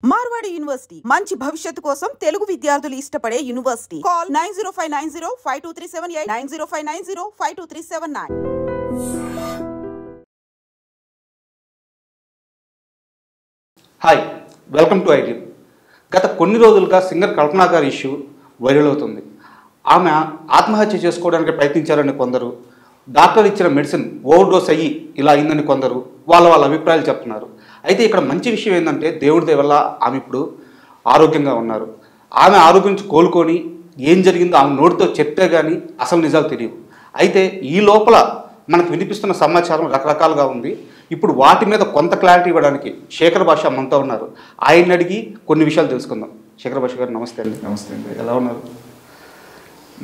Marwadi university మంచి భవిష్యత్తు కోసం తెలుగు విద్యార్థులు ఇష్టపడే university. Call 9059052378 9059052379. Hi, welcome to IT. గత కొన్ని రోజులుగా సింగర్ కల్పన గారి ఇష్యూ వైరల్ అవుతుంది. ఆమె ఆత్మహత్య చేసుకోవడానికి ప్రయత్నించారని కొందరు, డాక్టర్ ఇచ్చిన మెడిసిన్ ఓవర్ డోస్ అయ్యి ఇలా అయిందని కొందరు వాళ్ళ అభిప్రాయాలు చెప్తున్నారు. అయితే ఇక్కడ మంచి విషయం ఏంటంటే దేవుడి దయ వల్ల ఆమె ఇప్పుడు ఆరోగ్యంగా ఉన్నారు. ఆమె ఆరోగ్యం నుంచి కోలుకొని ఏం జరిగిందో ఆమె నోటితో చెప్తే కానీ అసలు నిజాలు తెలియవు. అయితే ఈ లోపల మనకు వినిపిస్తున్న సమాచారం రకరకాలుగా ఉంది. ఇప్పుడు వాటి మీద కొంత క్లారిటీ ఇవ్వడానికి శేఖర్ భాష మనతో ఉన్నారు. ఆయన్ని అడిగి కొన్ని విషయాలు తెలుసుకుందాం. శేఖర్ భాష గారు నమస్తే అండి. నమస్తే అండి. ఎలా ఉన్నారు?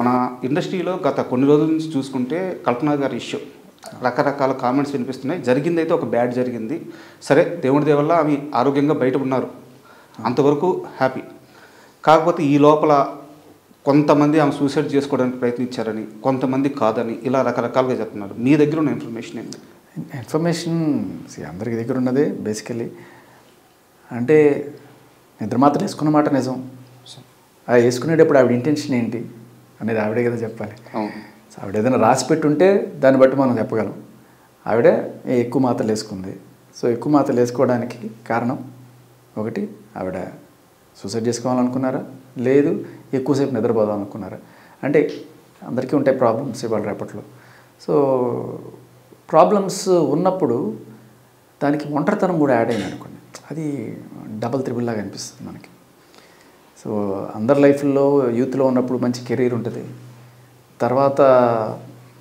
మన ఇండస్ట్రీలో గత కొన్ని రోజుల నుంచి చూసుకుంటే కల్పన గారి ఇష్యూ రకరకాల కామెంట్స్ వినిపిస్తున్నాయి. జరిగిందైతే ఒక బ్యాడ్ జరిగింది. సరే, దేవుడి దయ వల్ల ఆమె ఆరోగ్యంగా బయట ఉన్నారు, అంతవరకు హ్యాపీ. కాకపోతే ఈ లోపల కొంతమంది ఆమె సూసైడ్ చేసుకోవడానికి ప్రయత్నించారని, కొంతమంది కాదని, ఇలా రకరకాలుగా చెప్తున్నారు. మీ దగ్గర ఉన్న ఇన్ఫర్మేషన్ ఏంటి? ఇన్ఫర్మేషన్ అందరికి దగ్గర ఉన్నదే బేసికలీ. అంటే నిద్ర మాత్రం వేసుకున్న మాట నిజం. అది వేసుకునేటప్పుడు ఆవిడ ఇంటెన్షన్ ఏంటి అనేది ఆవిడే కదా చెప్పాలి. సో ఆవిడ ఏదైనా రాసి పెట్టుంటే దాన్ని బట్టి మనం చెప్పగలం. ఆవిడ ఎక్కువ మాత్రలు వేసుకుంది. సో ఎక్కువ మాత్రలు వేసుకోవడానికి కారణం ఒకటి, ఆవిడ సూసైడ్ చేసుకోవాలనుకున్నారా, లేదు ఎక్కువసేపు నిద్రపోదాం అనుకున్నారా. అంటే అందరికీ ఉంటాయి ప్రాబ్లమ్స్ ఇవాళ రేపట్లో. సో ప్రాబ్లమ్స్ ఉన్నప్పుడు దానికి ఒంటరితనం కూడా యాడ్ అయింది అనుకోండి, అది డబల్ త్రిబుల్ లాగా అనిపిస్తుంది మనకి. సో అందరి లైఫ్లో యూత్లో ఉన్నప్పుడు మంచి కెరీర్ ఉంటుంది. తర్వాత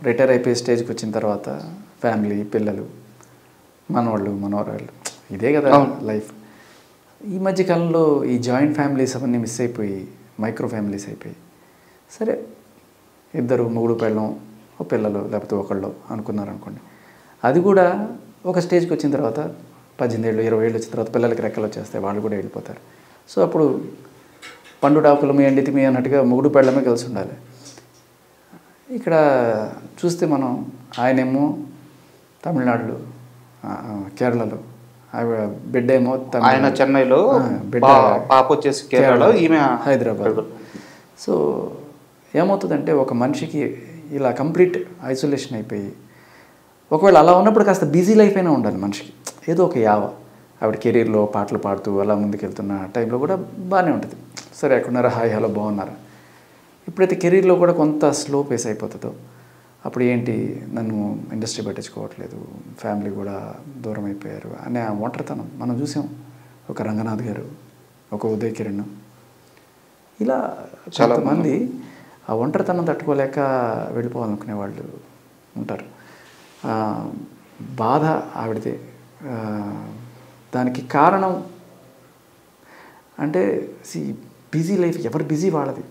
రిటైర్ అయిపోయే స్టేజ్కి వచ్చిన తర్వాత ఫ్యామిలీ, పిల్లలు, మనవాళ్ళు, మనవరాళ్ళు, ఇదే కదా లైఫ్. ఈ మధ్యకాలంలో ఈ జాయింట్ ఫ్యామిలీస్ అవన్నీ మిస్ అయిపోయి మైక్రో ఫ్యామిలీస్ అయిపోయి, సరే ఇద్దరు మొగుడు పెళ్ళం, ఒక పిల్లలు లేకపోతే ఒకళ్ళు అనుకున్నారనుకోండి, అది కూడా ఒక స్టేజ్కి వచ్చిన తర్వాత 18 ఏళ్ళు 20 ఏళ్ళు వచ్చిన తర్వాత పిల్లలకి రెక్కలు వచ్చేస్తాయి, వాళ్ళు కూడా వెళ్ళిపోతారు. సో అప్పుడు పండు డాకులమి ఎండితిమి అన్నట్టుగా మొగుడు పెళ్ళమే కలిసి ఉండాలి. ఇక్కడ చూస్తే మనం ఆయనేమో తమిళనాడులో, కేరళలో, బిడ్డ ఏమో ఆయన చెన్నైలో, బిడ్డ పాప వచ్చేసి కేరళలో, ఈమె హైదరాబాద్. సో ఏమవుతుందంటే ఒక మనిషికి ఇలా కంప్లీట్ ఐసోలేషన్ అయిపోయి, ఒకవేళ అలా ఉన్నప్పుడు కాస్త బిజీ లైఫ్ అయినా ఉండాలి మనిషికి, ఏదో ఒక యావ. ఆవిడ కెరీర్లో పాటలు పాడుతూ అలా ముందుకెళ్తున్న టైంలో కూడా బాగానే ఉంటుంది. సరే ఎక్కడున్నారా, హాయ్ హలో బాగున్నారా. ఇప్పుడైతే కెరీర్లో కూడా కొంత స్లో పేస్ అయిపోతుందో అప్పుడు ఏంటి, నన్ను ఇండస్ట్రీ పట్టించుకోవట్లేదు, ఫ్యామిలీ కూడా దూరం అయిపోయారు అనే ఆ ఒంటరితనం మనం చూసాం. ఒక రంగనాథ్ గారు, ఒక ఉదయ్ కిరణ్, ఇలా చాలామంది ఆ ఒంటరితనం తట్టుకోలేక వెళ్ళిపోవాలనుకునే వాళ్ళు ఉంటారు. బాధ ఆవిడదే. దానికి కారణం అంటే బిజీ లైఫ్, ఎవరు బిజీ వాళ్ళది,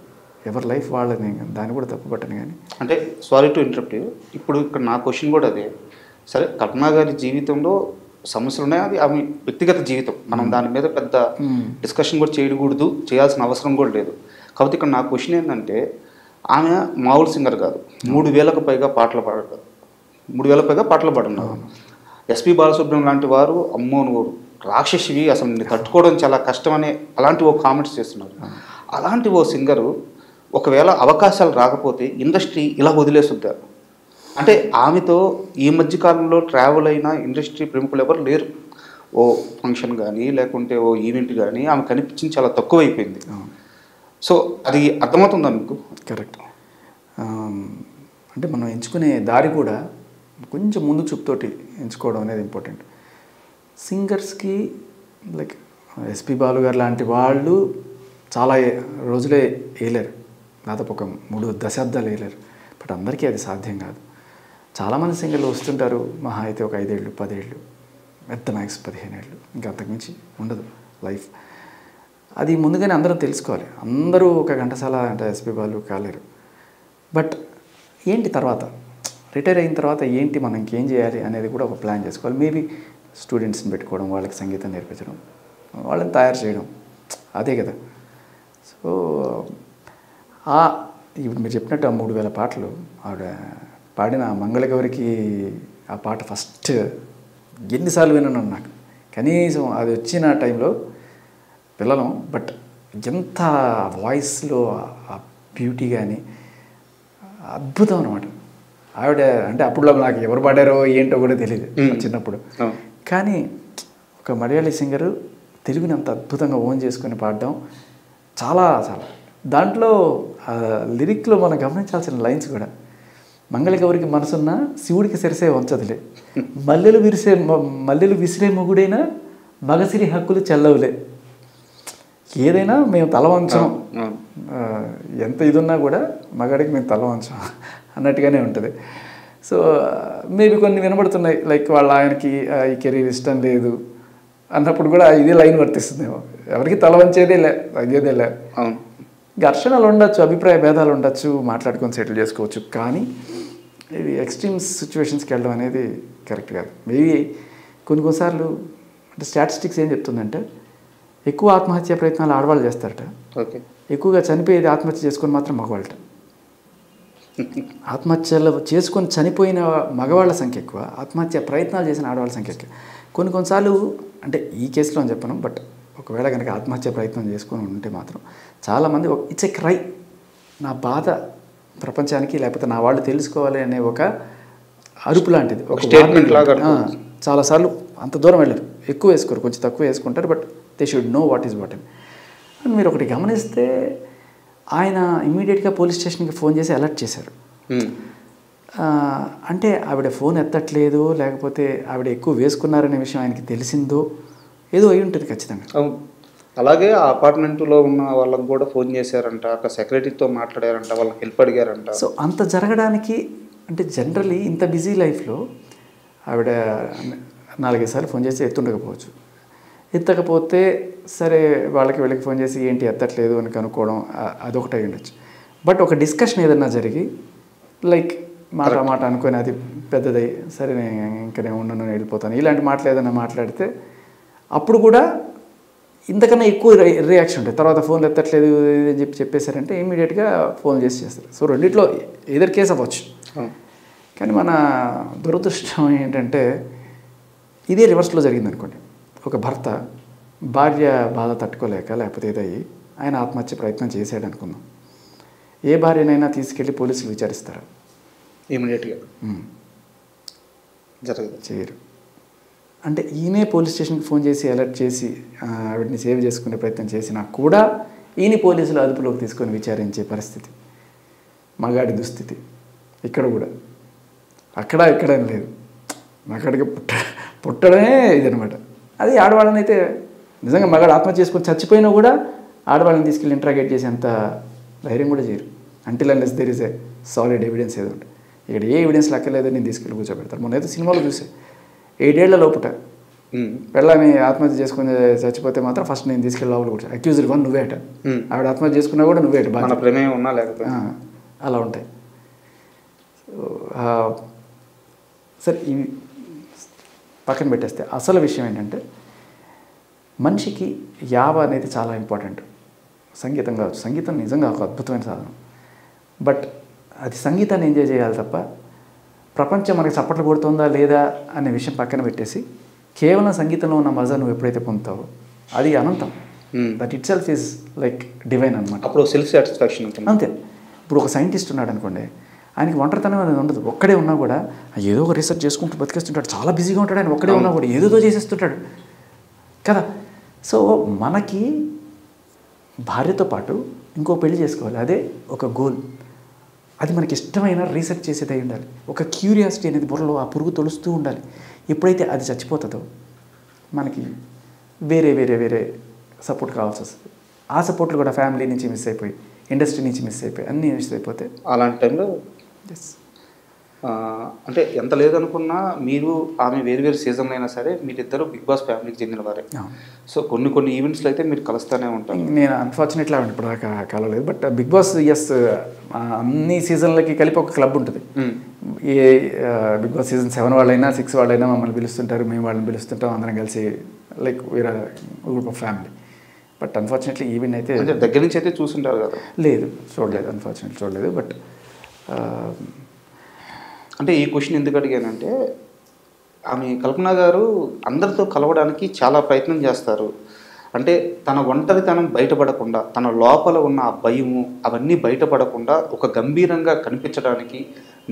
ఎవరి లైఫ్ వాళ్ళది, దాన్ని కూడా తప్పు పట్టను. కానీ అంటే సారీ టు ఇంటరప్ట్ యూ, ఇప్పుడు ఇక్కడ నా క్వశ్చన్ కూడా అదే. సరే, కల్పన గారి జీవితంలో సమస్యలు ఉన్నాయి, అది ఆమె వ్యక్తిగత జీవితం, మనం దాని మీద పెద్ద డిస్కషన్ కూడా చేయకూడదు, చేయాల్సిన అవసరం కూడా లేదు. కాబట్టి ఇక్కడ నా క్వశ్చన్ ఏంటంటే, ఆమె మామూలు సింగర్ కాదు, 3000కు పైగా పాటలు పాడారు, 3000 పైగా పాటలు పాడున్నారు. ఎస్పి బాలసుబ్రహ్మణ్యం లాంటి వారు, అమ్మో నువ్వు రాక్షసివి, అసలు నేను తట్టుకోవడం చాలా కష్టమని అలాంటి ఓ కామెంట్స్ చేస్తున్నారు. అలాంటి ఓ సింగరు ఒకవేళ అవకాశాలు రాకపోతే ఇండస్ట్రీ ఇలా వదిలేసుద్దారు. అంటే ఆమెతో ఈ మధ్యకాలంలో ట్రావెల్ అయిన ఇండస్ట్రీ ప్రముఖులు ఎవరు లేరు. ఓ ఫంక్షన్ కానీ లేకుంటే ఓ ఈవెంట్ కానీ ఆమె కనిపించింది చాలా తక్కువ అయిపోయింది. సో అది అర్థమవుతుందా మీకు? కరెక్ట్. అంటే మనం ఎంచుకునే దారి కూడా కొంచెం ముందు చూపుతోటి ఎంచుకోవడం అనేది ఇంపార్టెంట్. సింగర్స్కి లైక్ ఎస్పి బాలు గారు లాంటి వాళ్ళు చాలా రోజులే వేయలేరు, దాదాపు ఒక 3 దశాబ్దాలు వేయలేరు. బట్ అందరికీ అది సాధ్యం కాదు. చాలామంది సింగర్లు వస్తుంటారు, మహా అయితే ఒక 5 ఏళ్ళు 10 ఏళ్ళు, పెద్ద మ్యాక్స్ 15 ఏళ్ళు, ఇంకా అంతకుమించి ఉండదు లైఫ్. అది ముందుగానే అందరూ తెలుసుకోవాలి. అందరూ ఒక ఘంటసాల అంటే ఎస్పి బాలు కాలేరు. బట్ ఏంటి తర్వాత, రిటైర్ అయిన తర్వాత ఏంటి, మనం ఇంకేం చేయాలి అనేది కూడా ఒక ప్లాన్ చేసుకోవాలి. మేబీ స్టూడెంట్స్ని పెట్టుకోవడం, వాళ్ళకి సంగీతం నేర్పించడం, వాళ్ళని తయారు చేయడం, అదే కదా. సో ఇప్పుడు మీరు చెప్పినట్టు ఆ 3000 పాటలు ఆవిడ పాడిన మంగళగౌరికి ఆ పాట ఫస్ట్ ఎన్నిసార్లు విన్నాను నాకు. కనీసం అది వచ్చిన టైంలో పిల్లలం, బట్ ఎంత వాయిస్లో ఆ బ్యూటీ కానీ అద్భుతం అనమాట. ఆవిడ అంటే అప్పుడు నాకు ఎవరు పాడారో ఏంటో కూడా తెలియదు చిన్నప్పుడు. కానీ ఒక మలయాళీ సింగరు తెలుగుని అంత అద్భుతంగా ఓన్ చేసుకొని పాడడం చాలా చాలా. దాంట్లో లిరిక్లో మనం గమనించాల్సిన లైన్స్ కూడా, మంగళ గౌరికి మనసున్న శివుడికి సరిసే వంచదులే, మల్లెలు విసిరే మొగుడైనా మగసిరి హక్కులు చెల్లవులే, ఏదైనా మేము తల వంచం, ఎంత ఇది ఉన్నా కూడా మగాడికి మేము తల వంచం అన్నట్టుగానే ఉంటుంది. సో మేబీ కొన్ని వినబడుతున్నాయి, లైక్ వాళ్ళ ఆయనకి ఈ కెరీర్ ఇష్టం లేదు అన్నప్పుడు కూడా ఇదే లైన్ వర్తిస్తుందేమో, ఎవరికి తల వంచేదే లే, తగ్గేదే లే. ఘర్షణలు ఉండొచ్చు, అభిప్రాయ భేదాలు ఉండొచ్చు, మాట్లాడుకొని సెటిల్ చేసుకోవచ్చు, కానీ ఇది ఎక్స్ట్రీమ్ సిచ్యువేషన్స్కి వెళ్ళడం అనేది కరెక్ట్ కాదు. మేబీ కొన్నిసార్లు అంటే స్టాటిస్టిక్స్ ఏం చెప్తుందంటే ఎక్కువ ఆత్మహత్య ప్రయత్నాలు ఆడవాళ్ళు చేస్తారట, ఎక్కువగా చనిపోయేది ఆత్మహత్య చేసుకొని మాత్రం మగవాళ్ళట. ఆత్మహత్యలు చేసుకొని చనిపోయిన మగవాళ్ళ సంఖ్య ఎక్కువ, ఆత్మహత్య ప్రయత్నాలు చేసిన ఆడవాళ్ళ సంఖ్య ఎక్కువ. కొన్నిసార్లు అంటే ఈ కేసులో అని చెప్పను, బట్ ఒకవేళ కనుక ఆత్మహత్య ప్రయత్నం చేసుకొని ఉంటే మాత్రం చాలామంది ఇట్స్ ఎ క్రై, నా బాధ ప్రపంచానికి లేకపోతే నా వాళ్ళు తెలుసుకోవాలి అనే ఒక అరుపు లాంటిది, ఒక స్టేట్మెంట్ లాగా. చాలాసార్లు అంత దూరం వెళ్ళరు, ఎక్కువ వేసుకోరు, కొంచెం తక్కువ వేసుకుంటారు, but they should know what is what అని. మీరు ఒకటి గమనిస్తే ఆయన ఇమ్మీడియట్గా పోలీస్ స్టేషన్కి ఫోన్ చేసి అలర్ట్ చేశారు. అంటే ఆవిడ ఫోన్ ఎత్తట్లేదు, లేకపోతే ఆవిడ ఎక్కువ వేసుకున్నారనే విషయం ఆయనకి తెలిసిందో ఏదో అయి ఉంటుంది ఖచ్చితంగా. అలాగే ఆ అపార్ట్మెంట్లో ఉన్న వాళ్ళకి కూడా ఫోన్ చేశారంట, అక్కడ సెక్రటరీతో మాట్లాడారంట, వాళ్ళకి హెల్ప్ అడిగారంట. సో అంత జరగడానికి అంటే జనరలీ ఇంత బిజీ లైఫ్లో ఆవిడ 4-5 సార్లు ఫోన్ చేసి ఎత్తుండకపోవచ్చు. ఎత్తకపోతే సరే వాళ్ళకి వీళ్ళకి ఫోన్ చేసి ఏంటి ఎత్తట్లేదు అని కనుక్కోవడం అదొకటి అయి ఉండొచ్చు. బట్ ఒక డిస్కషన్ ఏదన్నా జరిగి లైక్ మాట అనుకొని అది పెద్దదై సరే నేను ఉండను వెళ్ళిపోతాను ఇలాంటి మాటలు ఏదైనా మాట్లాడితే అప్పుడు కూడా ఇంతకన్నా ఎక్కువ రియాక్షన్ ఉంటుంది. తర్వాత ఫోన్లు ఎత్తట్లేదు అని చెప్పేశారంటే ఇమీడియట్గా ఫోన్ చేస్తారు. సో రెండిట్లో ఎదర్ కేసు అవ్వచ్చు. కానీ మన దురదృష్టం ఏంటంటే ఇదే రివర్స్లో జరిగింది అనుకోండి. ఒక భర్త భార్య బాధ తట్టుకోలేక లేకపోతే ఏదయ్యి ఆయన ఆత్మహత్య ప్రయత్నం చేశాడు అనుకుందాం. ఏ భార్యనైనా తీసుకెళ్ళి పోలీసులు విచారిస్తారు? ఇమీడియట్గా జరగదు, చేయరు. అంటే ఈయనే పోలీస్ స్టేషన్కి ఫోన్ చేసి అలర్ట్ చేసి ఆవిడని సేవ్ చేసుకునే ప్రయత్నం చేసినా కూడా ఈయన పోలీసులు అదుపులోకి తీసుకొని విచారించే పరిస్థితి మగాడి దుస్థితి. ఇక్కడ కూడా ఇక్కడ లేదు, మగాడికి పుట్టడమే ఇదనమాట. అది ఆడవాళ్ళని అయితే నిజంగా మగాడు ఆత్మహత్య చేసుకొని చచ్చిపోయినా కూడా ఆడవాళ్ళని తీసుకెళ్ళి ఇంట్రాగేట్ చేసేంత ధైర్యం కూడా చేయరు. Until unless there is a solid evidence ఏదో ఉంటుంది. ఇక్కడ ఏ ఎవిడెన్స్ లెక్కలేదో నేను తీసుకెళ్ళి కూర్చోబెడతారు. మొన్న అయితే సినిమాలో చూసే 7 ఏళ్ల లోపట పెళ్ళని ఆత్మహత్య చేసుకుని చచ్చిపోతే మాత్రం ఫస్ట్ నేను తీసుకెళ్ళి లోపల కూర్చో, అక్యూజ్డ్ వన్ నువ్వేట, ఆవిడ ఆత్మహత్య చేసుకున్నా కూడా నువ్వేట, మన ప్రమేయం ఉన్నా లేకపోతే అలా ఉంటాయి. సరే ఇవి పక్కన పెట్టేస్తే అసలు విషయం ఏంటంటే మనిషికి యావ అనేది చాలా ఇంపార్టెంట్. సంగీతం కావచ్చు, సంగీతం నిజంగా ఒక అద్భుతమైన సాధనం. బట్ అది సంగీతాన్ని ఎంజాయ్ చేయాలి తప్ప ప్రపంచం మనకి చప్పట్లు కొడుతుందా లేదా అనే విషయం పక్కన పెట్టేసి కేవలం సంగీతంలో ఉన్న మజా నువ్వు ఎప్పుడైతే పొందుతావో అది అనంతం. That it self is like divine అనమాట. అప్పుడు సెల్ఫ్ సాటిస్ఫాక్షన్ అంతే. ఇప్పుడు ఒక సైంటిస్ట్ ఉన్నాడు అనుకోండి, ఆయనకి ఒంటరితనం అనేది ఉండదు. ఒక్కడే ఉన్నా కూడా ఏదో ఒక రీసెర్చ్ చేసుకుంటూ బతికేస్తుంటాడు, చాలా బిజీగా ఉంటాడు. ఆయన ఒక్కడే ఉన్నా కూడా ఏదో చేసేస్తుంటాడు కదా. సో మనకి భార్యతో పాటు ఇంకో పెళ్లి చేసుకోవాలి, అదే ఒక గోల్. అది మనకి ఇష్టమైన రీసెర్చ్ చేసేది అయి ఉండాలి. ఒక క్యూరియాసిటీ అనేది బుర్రలో ఆ పురుగు తొలుస్తూ ఉండాలి. ఎప్పుడైతే అది చచ్చిపోతుందో మనకి వేరే వేరే వేరే సపోర్ట్ కావాల్సి వస్తుంది. ఆ సపోర్ట్లు కూడా ఫ్యామిలీ నుంచి మిస్ అయిపోయి, ఇండస్ట్రీ నుంచి మిస్ అయిపోయి, అన్నీ మిస్ అయిపోతే అలాంటి టైంలో అంటే ఎంత లేదనుకున్నా మీరు ఆమె వేరు వేరు సీజన్లో అయినా సరే మీరిద్దరు బిగ్ బాస్ ఫ్యామిలీకి చెందిన వారే. సో కొన్ని ఈవెంట్స్లో అయితే మీరు కలుస్తూనే ఉంటారు. నేను అన్ఫార్చునేట్లీ ఇప్పుడు దాకా కలవలేదు. బట్ బిగ్ బాస్ ఎస్ అన్ని సీజన్లకి కలిపి ఒక క్లబ్ ఉంటుంది. ఏ బిగ్ బాస్ సీజన్ 7 వాళ్ళైనా 6 వాళ్ళైనా మమ్మల్ని పిలుస్తుంటారు, మేము వాళ్ళని పిలుస్తుంటాం, అందరం కలిసి like we are group of family. But unfortunately event అయితే దగ్గర నుంచి అయితే చూస్తుంటారు కదా? లేదు, చూడలేదు, అన్ఫార్చునేట్లీ చూడలేదు. బట్ అంటే ఈ క్వశ్చన్ ఎందుకు అడిగానంటే ఆమె కల్పన గారు అందరితో కలవడానికి చాలా ప్రయత్నం చేస్తారు. అంటే తన ఒంటరితనం బయటపడకుండా, తన లోపల ఉన్న ఆ భయము అవన్నీ బయటపడకుండా ఒక గంభీరంగా కనిపించడానికి,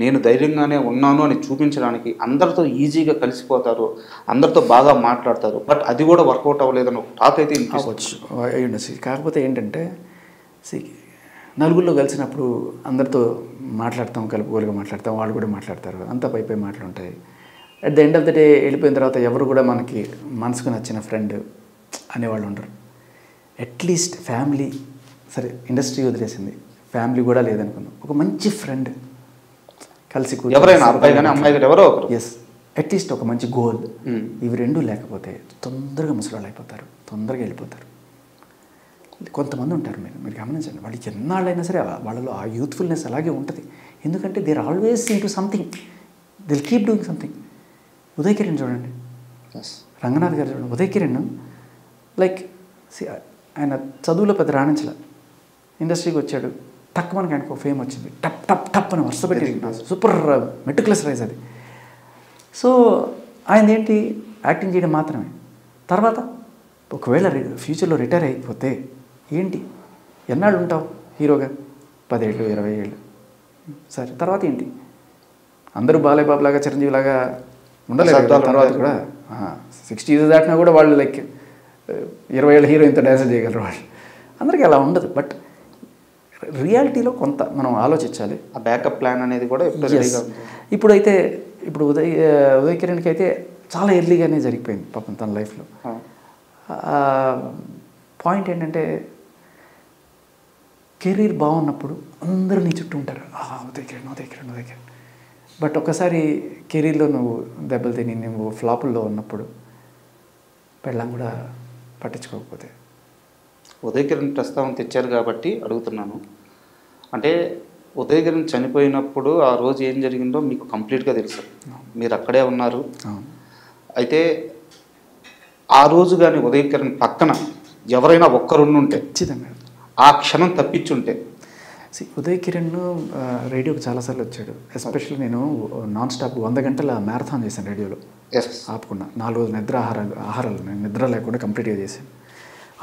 నేను ధైర్యంగానే ఉన్నాను అని చూపించడానికి అందరితో ఈజీగా కలిసిపోతారు, అందరితో బాగా మాట్లాడతారు. బట్ అది కూడా వర్కౌట్ అవ్వలేదని ఒక టాక్ అయితే అవ్వచ్చు, అయ్యుండొచ్చు. కాకపోతే ఏంటంటే నలుగురిలో కలిసినప్పుడు అందరితో మాట్లాడతాం, కలుపుకోలుగా మాట్లాడతాం, వాళ్ళు కూడా మాట్లాడతారు, అంతా పై మాటలు ఉంటాయి. At the end of the day వెళ్ళిపోయిన తర్వాత ఎవరు కూడా మనకి మనసుకు నచ్చిన ఫ్రెండ్ అనేవాళ్ళు ఉండరు. అట్లీస్ట్ ఫ్యామిలీ, సరే ఇండస్ట్రీ వదిలేసింది, ఫ్యామిలీ కూడా లేదనుకుందాం, ఒక మంచి ఫ్రెండ్ కలిసి ఎవరైనా అబ్బాయి కానీ అమ్మాయి కానీ ఎవరో ఒకరు, ఎస్ అట్లీస్ట్ ఒక మంచి గోల్, ఇవి రెండూ లేకపోతే తొందరగా ముసలాళ్ళు అయిపోతారు, తొందరగా వెళ్ళిపోతారు. కొంతమంది ఉంటారు, మీరు గమనించండి, వాళ్ళకి ఎన్నాళ్ళైనా సరే వాళ్ళలో ఆ యూత్ఫుల్నెస్ అలాగే ఉంటుంది. ఎందుకంటే they are always into something, they will keep doing something. Uday Kiran చూడండి, రంగనాథ్ గారు చూడండి. ఉదయ్ కిరణ్ లైక్ ఆయన చదువులో పెద్ద రాణించలే, ఇండస్ట్రీకి వచ్చాడు, తక్కువ మనకి ఆయనకు ఫేమ్ వచ్చింది, టప్ టప్ టప్ అని వరుస పెట్టి సూపర్ మెటిక్యులస్ రైజ్ అది. సో ఆయన ఏంటి యాక్టింగ్ చేయడం మాత్రమే. తర్వాత ఒకవేళ ఫ్యూచర్లో రిటైర్ అయిపోతే ఏంటి, ఎన్నాళ్ళు ఉంటావు హీరోగా? 10 ఏళ్ళు 20 ఏళ్ళు, సరే తర్వాత ఏంటి? అందరూ బాలయ్య బాబులాగా చిరంజీవిలాగా ఉండలేదు. తర్వాత కూడా 60 years దాటినా కూడా వాళ్ళు లైక్ 20 ఏళ్ళ హీరో ఇంత డ్యాన్స్ చేయగలరు వాళ్ళు. అందరికీ అలా ఉండదు. బట్ రియాలిటీలో కొంత మనం ఆలోచించాలి. ఆ బ్యాకప్ ప్లాన్ అనేది కూడా ఇప్పుడైతే ఇప్పుడు ఉదయ్ కిరణ్కి అయితే చాలా ఎర్లీగానే జరిగిపోయింది పాపం తన లైఫ్లో. పాయింట్ ఏంటంటే కెరీర్ బాగున్నప్పుడు అందరూ నీ చుట్టూ ఉంటారు, ఉదయ్ కిరణ్ ఉదయ్ కిరణ్ ఉదయ్ కిరణ్. బట్ ఒకసారి కెరీర్లో నువ్వు దెబ్బలు తిని నువ్వు ఫ్లాపుల్లో ఉన్నప్పుడు పెళ్ళం కూడా పట్టించుకోకపోతే. ఉదయ్ కిరణ్ ప్రస్తావన తెచ్చారు కాబట్టి అడుగుతున్నాను. అంటే ఉదయ్ కిరణ్ చనిపోయినప్పుడు ఆ రోజు ఏం జరిగిందో మీకు కంప్లీట్గా తెలుసు, మీరు అక్కడే ఉన్నారు. అయితే ఆ రోజు కానీ ఉదయ్ కిరణ్ పక్కన ఎవరైనా ఒక్కరుండుంటే, ఖచ్చితంగా ఆ క్షణం తప్పించుంటే. ఉదయ్ కిరణ్ రేడియోకి చాలాసార్లు వచ్చాడు. ఎస్పెషల్లీ నేను నాన్ స్టాప్ 100 గంటల మ్యారథాన్ చేశాను రేడియోలో ఆపకుండా. 4 రోజులు ఆహారాలు నేను నిద్ర లేకుండా కంప్లీట్గా చేశాను.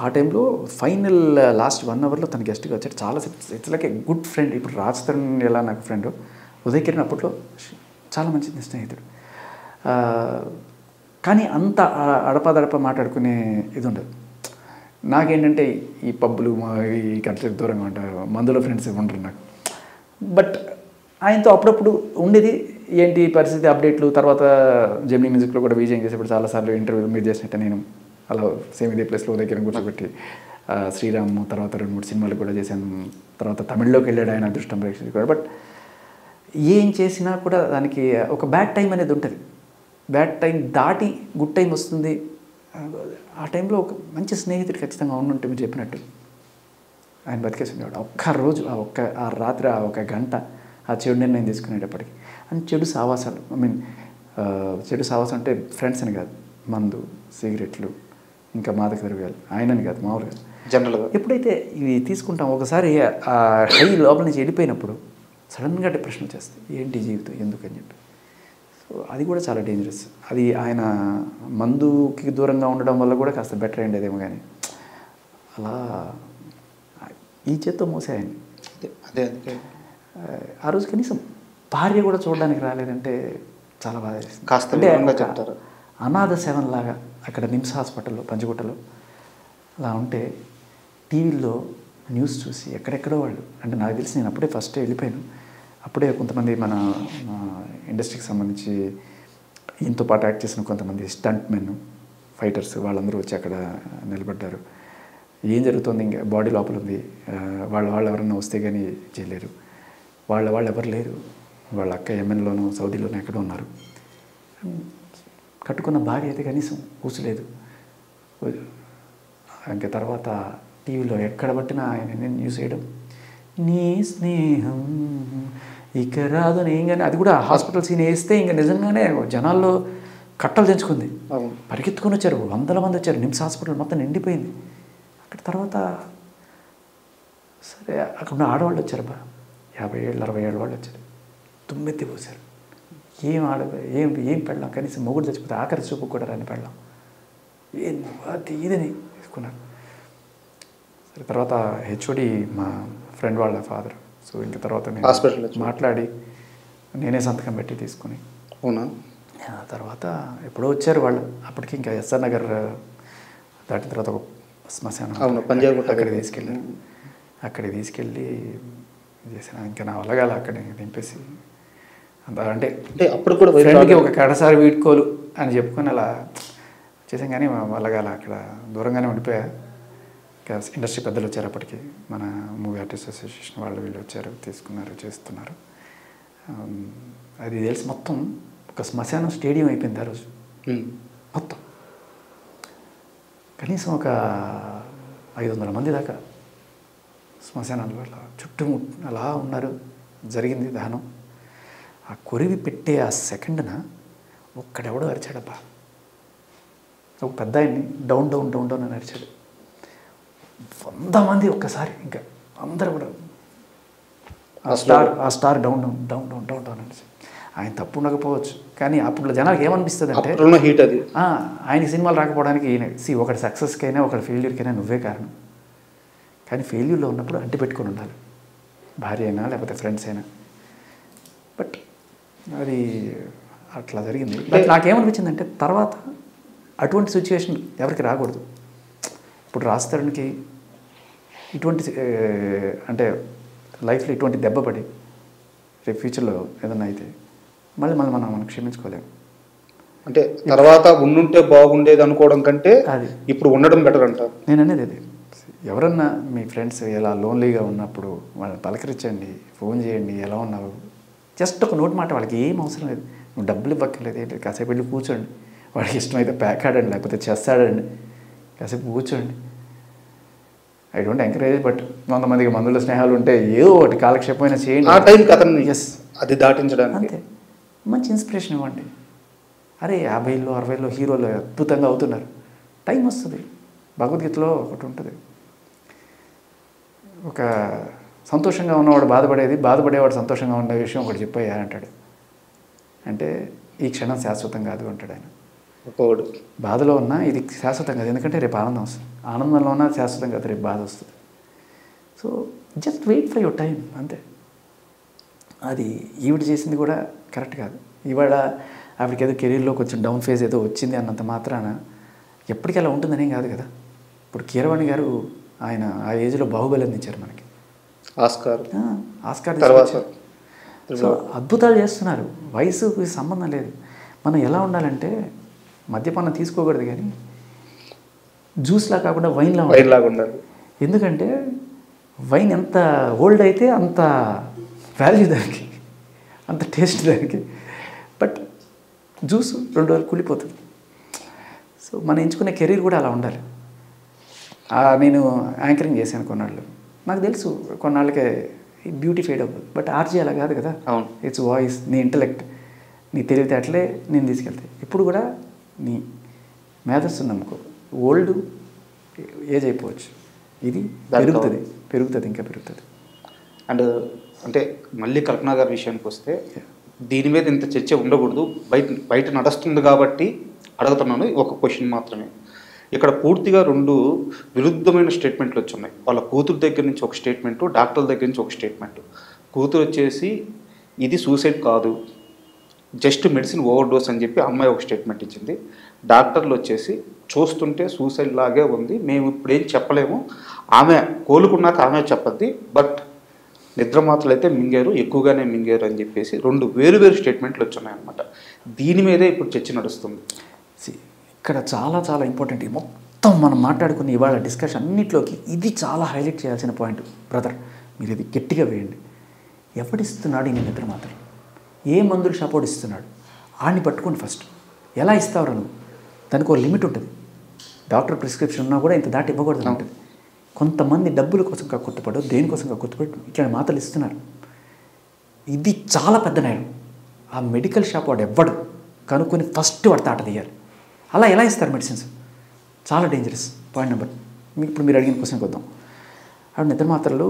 ఆ టైంలో ఫైనల్ లాస్ట్ 1 అవర్లో తన గెస్ట్గా వచ్చాడు. చాలా it's like a good friend. ఇప్పుడు రాజ్ తరుణ్ ఎలా నాకు ఫ్రెండ్, ఉదయ్ కిరణ్ అప్పట్లో చాలా మంచి స్నేహితుడు. కానీ అంత అడపదడప మాట్లాడుకునే ఇది ఉండదు. నాకేంటంటే ఈ పబ్బులు ఈ కంట్రీకి దూరంగా ఉంటారు, మందులో ఫ్రెండ్స్ ఉండరు నాకు. బట్ ఆయనతో అప్పుడప్పుడు ఉండేది. ఏంటి పరిస్థితి అప్డేట్లు. తర్వాత జెమినీ మ్యూజిక్లో కూడా విజయం చేసేప్పుడు చాలాసార్లు ఇంటర్వ్యూలు మీరు చేసినట్టు నేను అలా సేమ్ ఇదే ప్లేస్లో ఉదయ్ కిరణ్ కూర్చోబెట్టి శ్రీరామ్ తర్వాత 2-3 సినిమాలు కూడా చేశాను. తర్వాత తమిళ్లోకి వెళ్ళాడు ఆయన, అదృష్టం ప్రేక్షకుడు కూడా. బట్ ఏం చేసినా కూడా దానికి ఒక బ్యాడ్ టైం అనేది ఉంటుంది. బ్యాడ్ టైం దాటి గుడ్ టైం వస్తుంది. ఆ టైంలో ఒక మంచి స్నేహితుడు ఖచ్చితంగా ఉండుంటే మీరు చెప్పినట్టు ఆయన బతికేసి ఉండేవాడు. ఒక్కరోజు ఆ రాత్రి ఆ 1 గంట ఆ చెడు నిర్ణయం తీసుకునేటప్పటికి. అండ్ చెడు సావాసాలు, చెడు సావాసం అంటే ఫ్రెండ్స్ అని కాదు, మందు సిగరెట్లు ఇంకా మాదక ద్రవ్యాలు, ఆయనని కాదు మామూలుగా జనరల్గా ఎప్పుడైతే ఇవి తీసుకుంటాం ఒకసారి ఆ హై లోపల నుంచి వెళ్ళిపోయినప్పుడు సడన్గా డిప్రెషన్ వచ్చేస్తుంది. ఏంటి జీవితం ఎందుకని చెప్పి. సో అది కూడా చాలా డేంజరస్. అది ఆయన మందుకి దూరంగా ఉండడం వల్ల కూడా కాస్త బెటర్ అయ్యేదేమో. కానీ అలా ఈ చేత్తో మోసే ఆయన. అదే ఆ రోజు కనీసం భార్య కూడా చూడడానికి రాలేదంటే చాలా బాధ వేస్తుంది. కాస్త చెప్తారు. అనాథ శవంలాగా అక్కడ నిమ్స్ హాస్పిటల్లో పంచగుట్టలో అలా ఉంటే టీవీల్లో న్యూస్ చూసి ఎక్కడెక్కడో వాళ్ళు, అంటే నాకు తెలిసి నేను అప్పుడే ఫస్ట్ వెళ్ళిపోయాను. అప్పుడే కొంతమంది మన ఇండస్ట్రీకి సంబంధించి ఈయనతో పాటు యాక్ట్ చేసిన కొంతమంది స్టంట్ మెన్ ఫైటర్స్ వాళ్ళందరూ వచ్చి అక్కడ నిలబడ్డారు. ఏం జరుగుతుంది, ఇంకా బాడీ లోపల ఉంది, వాళ్ళు ఎవరన్నా వస్తే కానీ చేయలేరు, వాళ్ళు ఎవరు లేరు, వాళ్ళ అక్క యెమెన్లోనూ సౌదీలోనూ ఎక్కడో ఉన్నారు. కట్టుకున్న భార్య అయితే కనీసం కూర్చోలేదు. ఇంకా తర్వాత టీవీలో ఎక్కడ పట్టినా ఆయన న్యూస్ వేయడం, నీ స్నేహం ఇక రాదు అని. ఏం కానీ అది కూడా హాస్పిటల్ సీన్ వేస్తే ఇంకా నిజంగానే జనాల్లో కట్టలు తెంచుకుంది. పరిగెత్తుకొని వచ్చారు, 100 మంది వచ్చారు. నిమ్స్ హాస్పిటల్ మొత్తం నిండిపోయింది. అక్కడ తర్వాత సరే అక్కడ ఉన్న ఆడవాళ్ళు వచ్చారు, 50 ఏళ్ళు 60 ఏళ్ళ వాళ్ళు వచ్చారు. తుమ్మెత్తి పోసారు. ఏం పెళ్ళాం, కనీసం మొగుడు చచ్చిపోతే ఆఖరి చూపు కూడా రాని పెళ్ళాం. అది ఇదని తీసుకున్నారు. తర్వాత హెచ్ఓడి మా ఫ్రెండ్ వాళ్ళ ఫాదర్. సో ఇంకా తర్వాత నేను హాస్పిటల్లో మాట్లాడి నేనే సంతకం పెట్టి తీసుకుని, అవునా, తర్వాత ఎప్పుడో వచ్చారు వాళ్ళు. అప్పటికి ఇంకా ఎస్ఆర్ నగర్ దాటిన తర్వాత ఒక శ్మశానం, అవును, పంజాబ్ అక్కడికి తీసుకెళ్ళారు. అక్కడికి తీసుకెళ్ళి చేశాను. ఇంకా నా వల్ల కాదు అక్కడ దింపేసి అంత అంటే అప్పుడు కూడా ఫ్రెండ్కి ఒక కడసారి వీడ్కోలు అని చెప్పుకొని అలా చేసాం. కానీ వల్ల కాదు, అక్కడ దూరంగానే ఉండిపోయా. ఇండస్ట్రీ పెద్దలు వచ్చారు అప్పటికి, మన మూవీ ఆర్టిస్ట్ అసోసియేషన్ వాళ్ళు వీళ్ళు వచ్చారు, తీసుకున్నారు, చేస్తున్నారు. అది తెలిసి మొత్తం ఒక శ్మశానం స్టేడియం అయిపోయింది ఆ రోజు మొత్తం. కనీసం ఒక 500 మంది దాకా శ్మశానాలు అలా చుట్టూ అలా ఉన్నారు. జరిగింది దహనం. ఆ కొరివి పెట్టే ఆ సెకండ్న ఒక్కడెవడో అరిచాడబ్బా, ఒక పెద్ద ఆయన్ని డౌన్ డౌన్ డౌన్ డౌన్ అని అరిచాడు. 100 మంది ఒక్కసారి, ఇంకా అందరూ కూడా ఆ star down down down down down down అని. ఆయన తప్పు ఉండకపోవచ్చు, కానీ అప్పుడు జనాలకు ఏమనిపిస్తుంది అంటే హీట్ అది, ఆయన సినిమాలు రాకపోవడానికి ఒకటి సక్సెస్కైనా ఒకటి ఫెయిల్యూర్కైనా నువ్వే కారణం. కానీ ఫెయిల్యూర్లో ఉన్నప్పుడు అంటి పెట్టుకొని ఉండాలి, భార్య అయినా లేకపోతే ఫ్రెండ్స్ అయినా. బట్ అది అట్లా జరిగింది. బట్ నాకేమనిపించిందంటే తర్వాత అటువంటి సిచ్యువేషన్ ఎవరికి రాకూడదు. ఇప్పుడు రాస్తానికి ఇటువంటి అంటే లైఫ్లో ఇటువంటి దెబ్బ పడి రేపు ఫ్యూచర్లో ఏదన్నా అయితే మళ్ళీ మనం క్షమించుకోలేము. అంటే తర్వాత ఉండుంటే బాగుండేది అనుకోవడం కంటే అది ఇప్పుడు ఉండడం బెటర్ అంటారు. నేను అనేది అది, ఎవరన్నా మీ ఫ్రెండ్స్ ఎలా లోన్లీగా ఉన్నప్పుడు వాళ్ళని పలకరించండి, ఫోన్ చేయండి, ఎలా ఉన్నావు, జస్ట్ ఒక నోటి మాట. వాళ్ళకి ఏం అవసరం లేదు, నువ్వు డబ్బులు ఇవ్వక్కర్లేదు, ఏంటి కాసేపు వెళ్ళి కూర్చోండి, వాడికి ఇష్టమైతే ప్యాక్ ఆడండి, లేకపోతే చెస్ ఆడండి, కాసేపు కూర్చోండి. ఐ డోంట్ ఎంకరేజ్, బట్ కొంతమందికి మందుల స్నేహాలు ఉంటే ఏదో ఒకటి కాలక్షేపం అయినా చేయండి. ఆ టైంకి అతన్ని ఎస్ అది దాటించడానికి అంతే. మంచి ఇన్స్పిరేషన్ ఇవ్వండి. అరే 50లో 60లో హీరోలు అద్భుతంగా అవుతున్నారు, టైం వస్తుంది. భగవద్గీతలో ఒకటి ఉంటుంది, ఒక సంతోషంగా ఉన్నవాడు బాధపడేవాడు సంతోషంగా ఉండే విషయం ఒకటి చెప్పయ్యా అంటాడు. అంటే ఈ క్షణం శాశ్వతం కాదు అంటాడు ఆయన. ఒకడు బాధలో ఉన్నా ఇది శాశ్వతం కాదు, ఎందుకంటే రేపు ఆనందం వస్తుంది. ఆనందంలో ఉన్నా శాశ్వతం కాదు, రేపు బాధ వస్తుంది. So just wait for your time అంతే. అది ఈవిడ చేసింది కూడా కరెక్ట్ కాదు. ఇవాళ ఆవిడకి ఏదో కెరీర్లో కొంచెం డౌన్ ఫేజ్ ఏదో వచ్చింది అన్నంత మాత్రాన ఎప్పటికీ అలా ఉంటుందనేం కాదు కదా. ఇప్పుడు కీరవాణి గారు ఆయన ఆ ఏజ్లో బాహుబలి అందించారు మనకి, ఆస్కార్ తర్వాత. సో అద్భుతాలు చేస్తున్నారు, వయసుకి సంబంధం లేదు. మనం ఎలా ఉండాలంటే మద్యపానం తీసుకోకూడదు, కానీ జ్యూస్లా కాకుండా వైన్లా ఉండాలి. ఎందుకంటే వైన్ ఎంత ఓల్డ్ అయితే అంత వాల్యూ దానికి, అంత టేస్ట్ దానికి. బట్ జ్యూస్ 2 రోజులు కూలిపోతుంది. సో మనం ఎంచుకునే కెరీర్ కూడా అలా ఉండాలి. నేను యాంకరింగ్ చేశాను కొన్నాళ్ళు, నాకు తెలుసు కొన్నాళ్ళకే బ్యూటీ ఫేడ్ అవ్వదు. బట్ ఆర్జీ అలా కాదు కదా, ఇట్స్ వాయిస్, నీ ఇంటలెక్ట్, నీ తెలివితేటలే నేను తీసుకెళ్తాయి. ఇప్పుడు కూడా నీ మేధస్సు నమ్ముకో, ఓల్డ్ ఏజ్ అయిపోవచ్చు, ఇది పెరుగుతుంది ఇంకా పెరుగుతుంది. అండ్ అంటే మళ్ళీ కల్పన గారి విషయానికి వస్తే దీని మీద ఇంత చర్చ ఉండకూడదు, బయట నడుస్తుంది కాబట్టి అడుగుతున్నాను. ఒక క్వశ్చన్ మాత్రమే. ఇక్కడ పూర్తిగా 2 విరుద్ధమైన స్టేట్మెంట్లు వచ్చున్నాయి. వాళ్ళ కూతురు దగ్గర నుంచి ఒక స్టేట్మెంటు, డాక్టర్ల దగ్గర నుంచి ఒక స్టేట్మెంటు. కూతురు వచ్చేసి ఇది సూసైడ్ కాదు, జస్ట్ మెడిసిన్ ఓవర్ డోస్ అని చెప్పి అమ్మాయి ఒక స్టేట్మెంట్ ఇచ్చింది. డాక్టర్లు వచ్చేసి చూస్తుంటే సూసైడ్ లాగే ఉంది, మేము ఇప్పుడేం చెప్పలేము, ఆమె కోలుకున్నాక ఆమె చెప్పద్ది, బట్ నిద్ర మాత్రలు అయితే మింగారు, ఎక్కువగానే మింగారు అని చెప్పేసి 2 వేరు స్టేట్మెంట్లు వచ్చున్నాయన్నమాట. దీని మీదే ఇప్పుడు చర్చ నడుస్తుంది. ఇక్కడ చాలా చాలా ఇంపార్టెంట్, మొత్తం మనం మాట్లాడుకుని ఇవాళ డిస్కషన్ అన్నింటిలోకి ఇది చాలా హైలైట్ చేయాల్సిన పాయింట్. బ్రదర్, మీరు ఇది గట్టిగా వేయండి. ఎవడిస్తున్నాడు ఈ నిద్ర మాత్రం, ఏ మందులు సపోర్ట్ ఇస్తున్నాడు, ఆడిని పట్టుకోండి ఫస్ట్. ఎలా ఇస్తావు నువ్వు, దానికి ఒక లిమిట్ ఉంటుంది. డాక్టర్ ప్రిస్క్రిప్షన్ ఉన్నా కూడా ఇంత దాటి ఇవ్వకూడదు ఉంటుంది. కొంతమంది డబ్బుల కోసం కక్కుర్తిపడు, దేనికోసం కక్కుర్తిపడు ఇట్లాంటి మాటలు ఇస్తున్నారు. ఇది చాలా పెద్ద నేరం. ఆ మెడికల్ షాప్ వాడు ఎవ్వడు కనుక్కొని ఫస్ట్ వాడు తాట తీయాలి. అలా ఎలా ఇస్తారు మెడిసిన్స్, చాలా డేంజరస్. Point number. ఇప్పుడు మీరు అడిగిన క్వశ్చన్కి వద్దాం. ఆవిడ నిద్ర మాత్రలు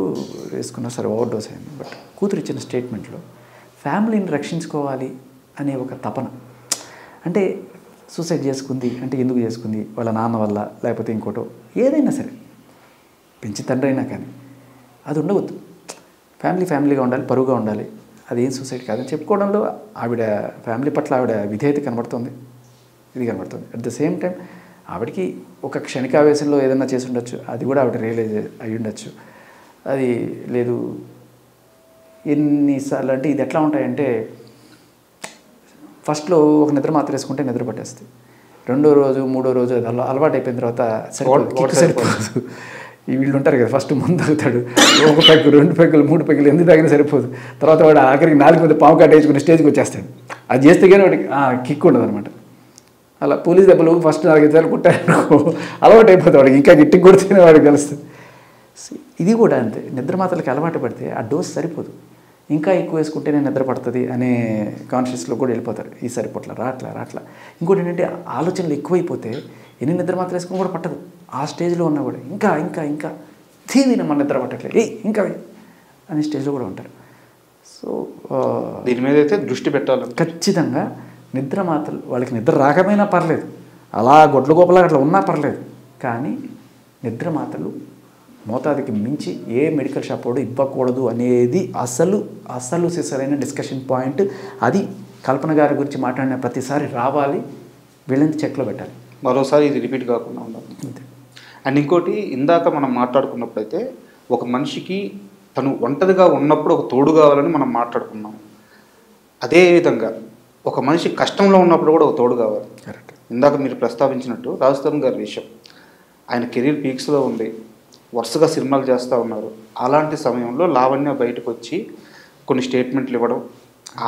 వేసుకున్నా సరే, ఓవర్ డోస్ అయింది. బట్ కూతురు ఇచ్చిన స్టేట్మెంట్లో ఫ్యామిలీని రక్షించుకోవాలి అనే ఒక తపన, అంటే సూసైడ్ చేసుకుంది అంటే ఎందుకు చేసుకుంది, వాళ్ళ నాన్న వల్ల లేకపోతే ఇంకోటో, ఏదైనా సరే పెంచి తండ్రి అయినా కానీ అది ఉండవద్దు. ఫ్యామిలీగా ఉండాలి, పరువుగా ఉండాలి. అది ఏం సూసైడ్ కాదని చెప్పుకోవడంలో ఆవిడ ఫ్యామిలీ పట్ల ఆవిడ విధేయత కనబడుతుంది, ఇది కనబడుతుంది. అట్ ద సేమ్ టైం ఆవిడకి ఒక క్షణికావేశంలో ఏదైనా చేసి ఉండొచ్చు, అది కూడా ఆవిడ రియలైజ్ అయ్యి ఉండొచ్చు. అది లేదు ఎన్నిసార్లు అంటే ఇది ఎట్లా ఉంటాయంటే ఫస్ట్లో ఒక నిద్ర మాత్రం వేసుకుంటే నిద్ర పట్టేస్తుంది. రెండో రోజు మూడో రోజు అది అలవాటు అయిపోయిన తర్వాత సరిపోదు. ఈ వీళ్ళు ఉంటారు కదా, ఫస్ట్ ముందు తాగుతాడు, 1 పెగ్గు 2 పెగ్గులు 3 పెగ్గులు ఎందుకు తాగినా సరిపోదు. తర్వాత వాడు ఆఖరికి 4 మీద పాము కట్టేసుకుని స్టేజ్కి వచ్చేస్తాడు. అది చేస్తే కానీ వాడికి కిక్ ఉండదు అనమాట. అలా పోలీస్ దెబ్బలు ఫస్ట్ 4 సార్లు కుట్టారనుకో అలవాటు అయిపోతుంది వాడికి, ఇంకా గిట్టికి కొడితేనే వాడికి తెలుస్తుంది. ఇది కూడా అంతే, నిద్ర మాత్రలకి అలవాటు పడితే ఆ డోస్ సరిపోదు, ఇంకా ఎక్కువ వేసుకుంటేనే నిద్ర పడుతుంది అనే కాన్షియస్లో కూడా వెళ్ళిపోతారు. ఈ సరిపోట్ల రాట్లా. ఇంకోటి ఏంటంటే ఆలోచనలు ఎక్కువైపోతే ఎన్ని నిద్ర మాత్రం వేసుకుని కూడా పట్టదు. ఆ స్టేజ్లో ఉన్నా కూడా ఇంకా తీదిన మన నిద్ర పట్టట్లేదు, ఇంకా అనే స్టేజ్లో కూడా ఉంటారు. సో దీని మీద అయితే దృష్టి పెట్టాలి. ఖచ్చితంగా నిద్ర మాత్రలు వాళ్ళకి నిద్ర రాకపోయినా పర్లేదు, అలా గొడ్ల గోపలా అట్లా ఉన్నా పర్లేదు, కానీ నిద్ర మాత్రలు మోతాదుకి మించి ఏ మెడికల్ షాప్ వాడు ఇవ్వకూడదు అనేది అసలు సిసరైన డిస్కషన్ పాయింట్. అది కల్పన గారి గురించి మాట్లాడిన ప్రతిసారి రావాలి, వీళ్ళని చెక్లో పెట్టాలి, మరోసారి ఇది రిపీట్ కాకుండా ఉండాలి. అండ్ ఇంకోటి, ఇందాక మనం మాట్లాడుకున్నప్పుడైతే ఒక మనిషికి తను ఒంటరిగా ఉన్నప్పుడు ఒక తోడు కావాలని మనం మాట్లాడుకున్నాం. అదేవిధంగా ఒక మనిషి కష్టంలో ఉన్నప్పుడు కూడా ఒక తోడు కావాలి. కరెక్ట్. ఇందాక మీరు ప్రస్తావించినట్టు రాజ్ తరుణ్ గారి విషయం, ఆయన కెరీర్ పీక్స్లో ఉంది, వరుసగా సినిమాలు చేస్తూ ఉన్నారు. అలాంటి సమయంలో లావణ్య బయటకు వచ్చి కొన్ని స్టేట్మెంట్లు ఇవ్వడం,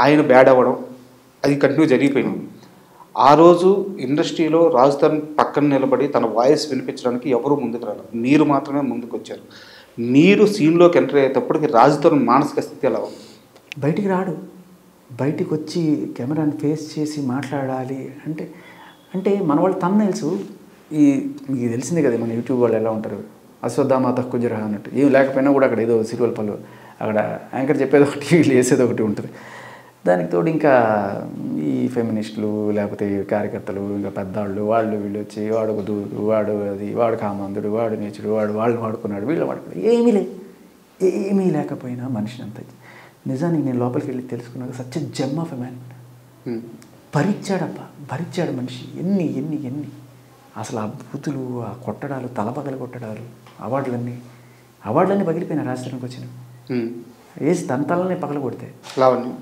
ఆయన బ్యాడ్ అవ్వడం, అది కంటిన్యూ జరిగిపోయింది. ఆ రోజు ఇండస్ట్రీలో రాజ్ తరుణ్ పక్కన నిలబడి తన వాయిస్ వినిపించడానికి ఎవరు ముందుకు రాలేదు, మీరు మాత్రమే ముందుకు వచ్చారు. మీరు సీన్లోకి ఎంటర్ అయ్యేటప్పటికి రాజ్ తరుణ్ మానసిక స్థితి ఎలా ఉంది? బయటికి రాడు, బయటికి వచ్చి కెమెరాని ఫేస్ చేసి మాట్లాడాలి అంటే మన వాళ్ళు తమ్నైల్స్ మీకు తెలిసిందే కదా, మన యూట్యూబ్ వాళ్ళు ఎలా ఉంటారు, అశ్వత్థామ తక్కువ అన్నట్టు, ఏం లేకపోయినా కూడా అక్కడ ఏదో సిరివల్ పళ్ళు, అక్కడ యాంకర్ చెప్పేది ఒకటి వీళ్ళు వేసేది ఒకటి ఉంటుంది. దానికి తోడు ఇంకా ఈ ఫెమినిస్టులు లేకపోతే కార్యకర్తలు ఇంకా పెద్దవాళ్ళు వాళ్ళు వీళ్ళు వచ్చి వాడు ఒక దూడు, వాడు కామందుడు, వాడు నీచుడు, వాళ్ళు వాడుకున్నాడు, వీళ్ళు వాడుకున్నాడు, ఏమీ లేకపోయినా మనిషిని అంత నిజానికి నేను లోపలికి వెళ్ళి తెలుసుకున్నాను. Such a gem of a man. భరించాడు మనిషి ఎన్ని అసలు ఆ బూతులు, ఆ కొట్టడాలు, తలపగలు కొట్టడాలు, అవార్డులన్నీ పగిలిపోయినా రాష్ట్రానికి వచ్చినవి వేసి తన తలనే పగల కొడితే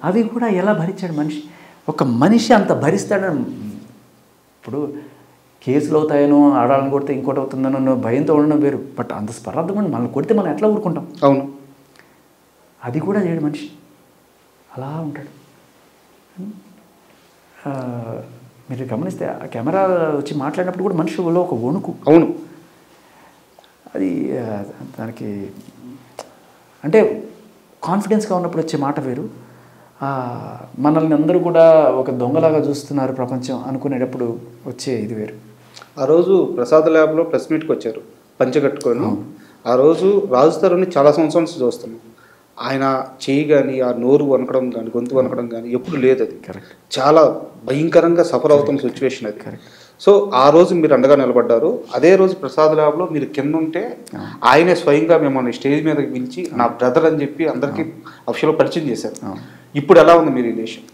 అవి కూడా ఎలా భరించాడు మనిషి. ఒక మనిషి అంత భరిస్తాడని, ఇప్పుడు కేసులు అవుతాయనో ఆడాలని కొడితే ఇంకోటి అవుతుందనో భయంతో ఉండడం వేరు, బట్ అంత స్పర్ధం మనల్ని కొడితే మనం ఎట్లా ఊరుకుంటాం? అవును, అది కూడా చేయడు మనిషి, అలా ఉంటాడు. మీరు గమనిస్తే ఆ కెమెరా వచ్చి మాట్లాడినప్పుడు కూడా మనిషిలో ఒక వణుకు. అవును, అది దానికి అంటే కాన్ఫిడెన్స్గా ఉన్నప్పుడు వచ్చే మాట వేరు. మనల్ని అందరూ కూడా ఒక దొంగలాగా చూస్తున్నారు ప్రపంచం అనుకునేటప్పుడు వచ్చే ఇది వేరు. ఆ రోజు ప్రసాద్ ల్యాబ్లో ప్రెస్ మీట్కి వచ్చారు పంచగట్టుకొని. ఆ రోజు రాజ్ తరుణ్ని చాలా సంవత్సరాల నుంచి చూస్తున్నాం. ఆయన చేయి కానీ, ఆ నోరు వనకడం కానీ, గొంతు వనకడం కానీ ఎప్పుడు లేదు. అది కరెక్ట్, చాలా భయంకరంగా సఫర్ అవుతున్న సిచ్యువేషన్ అది. కరెక్ట్. సో ఆ రోజు మీరు అండగా నిలబడ్డారు. అదే రోజు ప్రసాద్ ల్యాబ్లో మీరు కింద ఉంటే ఆయనే స్వయంగా మిమ్మల్ని స్టేజ్ మీదకి పిలిచి నా బ్రదర్ అని చెప్పి అందరికీ అఫీషియల్గా పరిచయం చేశారు. ఇప్పుడు ఎలా ఉంది మీ రిలేషన్?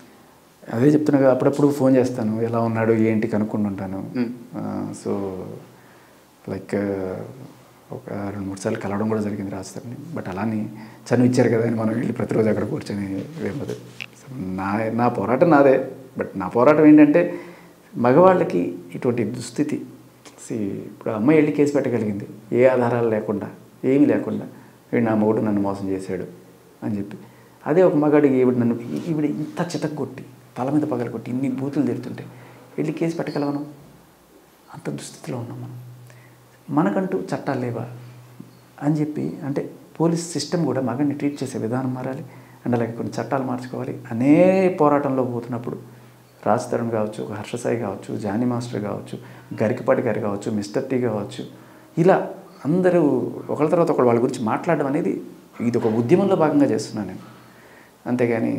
అదే చెప్తున్నా కదా, అప్పుడప్పుడు ఫోన్ చేస్తాను, ఎలా ఉన్నాడు ఏంటి కనుక్కుంటూ ఉంటాను. సో లైక్ ఒక 2-3 సార్లు కలవడం కూడా జరిగింది రాజధాని. బట్ అలానే చనువు ఇచ్చారు కదా అని మనం వెళ్ళి ప్రతిరోజు అక్కడ కూర్చొని వేయదు. నా పోరాటం నాదే. బట్ నా పోరాటం ఏంటంటే మగవాళ్ళకి ఇటువంటి దుస్థితి. ఇప్పుడు అమ్మాయి వెళ్ళి కేసు పెట్టగలిగింది ఏ ఆధారాలు లేకుండా, ఏమీ లేకుండా, వీడు నా మొగుడు నన్ను మోసం చేశాడు అని చెప్పి. అదే ఒక మగాడికి ఈవిడ ఇంత చితక్కొట్టి తల మీద పగలగొట్టి ఇన్ని బూతులు తిడుతుంటే వెళ్ళి కేసు పెట్టగలవను? అంత దుస్థితిలో ఉన్నాం మనం. మనకంటూ చట్టాలు లేవా అని చెప్పి, అంటే పోలీస్ సిస్టమ్ కూడా మగాడిని ట్రీట్ చేసే విధానం మారాలి. అండ్ అలాగే కొన్ని చట్టాలు మార్చుకోవాలి అనే పోరాటంలో పోతున్నప్పుడు రాజ్ తరుణ్ కావచ్చు, హర్షసాయి కావచ్చు, జానీ మాస్టర్ కావచ్చు, గరికపాటి గారు కావచ్చు, మిస్టర్ టీ కావచ్చు, ఇలా అందరూ ఒకరి తర్వాత ఒకరు వాళ్ళ గురించి మాట్లాడడం అనేది ఇది ఒక ఉద్యమంలో భాగంగా చేస్తున్నాను నేను. అంతేగాని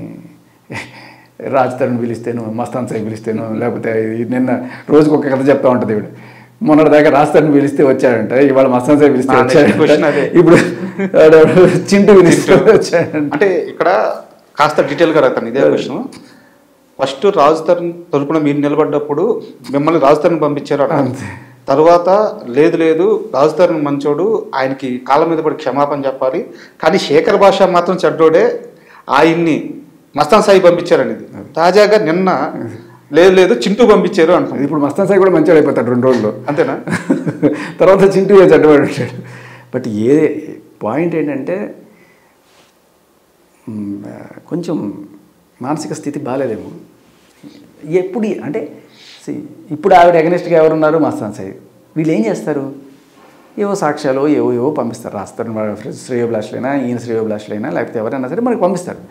రాజ్ తరుణ్ పిలిస్తేనో, మస్తాన్ సాయి పిలిస్తేనో, లేకపోతే నిన్న రోజుకు ఒక కథ చెప్తా ఉంటుంది ఇవిడ, మొన్నటిదాకా రాస్తారని పిలిస్తే వచ్చాడంట, ఇవాళ మస్తాన్ సాయి పిలిస్తే క్వశ్చన్ అదే. ఇప్పుడు చింటూ పిలిస్తే వచ్చాడంట. అంటే ఇక్కడ కాస్త డీటెయిల్గా రాస్తాను ఇదే క్వశ్చన్. ఫస్ట్ రాజు తరపున మీరు నిలబడ్డప్పుడు మిమ్మల్ని రాజు తరుణ్ పంపించారు అంతే. తర్వాత లేదు రాజు తరుణ్ మంచోడు, ఆయనకి కాళ్ళ మీద పడి క్షమాపణ చెప్పాలి, కానీ శేఖర్ భాష మాత్రం చెడ్డోడే, ఆయన్ని మస్తాన్ సాయి పంపించారనేది. తాజాగా నిన్న లేదు చింటూ పంపించారు అంటాం. ఇప్పుడు మస్తాన్ సాయి కూడా మంచిగా అయిపోతాడు 2 రోజుల్లో, అంతేనా? తర్వాత చింటూ చెడ్డవాడు ఉంటాడు. బట్ పాయింట్ ఏంటంటే కొంచెం మానసిక స్థితి బాగాలేదేమో ఎప్పుడు. అంటే ఇప్పుడు ఆవిడ అగెనిస్ట్గా ఎవరున్నారు? మస్తాన్ సాయి. వీళ్ళు ఏం చేస్తారు? ఏవో సాక్ష్యాలు ఏవో పంపిస్తారు, రాస్తారు. శ్రేయోభిలాషులైనా, ఈయన శ్రేయోభిలాషులైనా, లేకపోతే ఎవరైనా సరే మనకి పంపిస్తారు.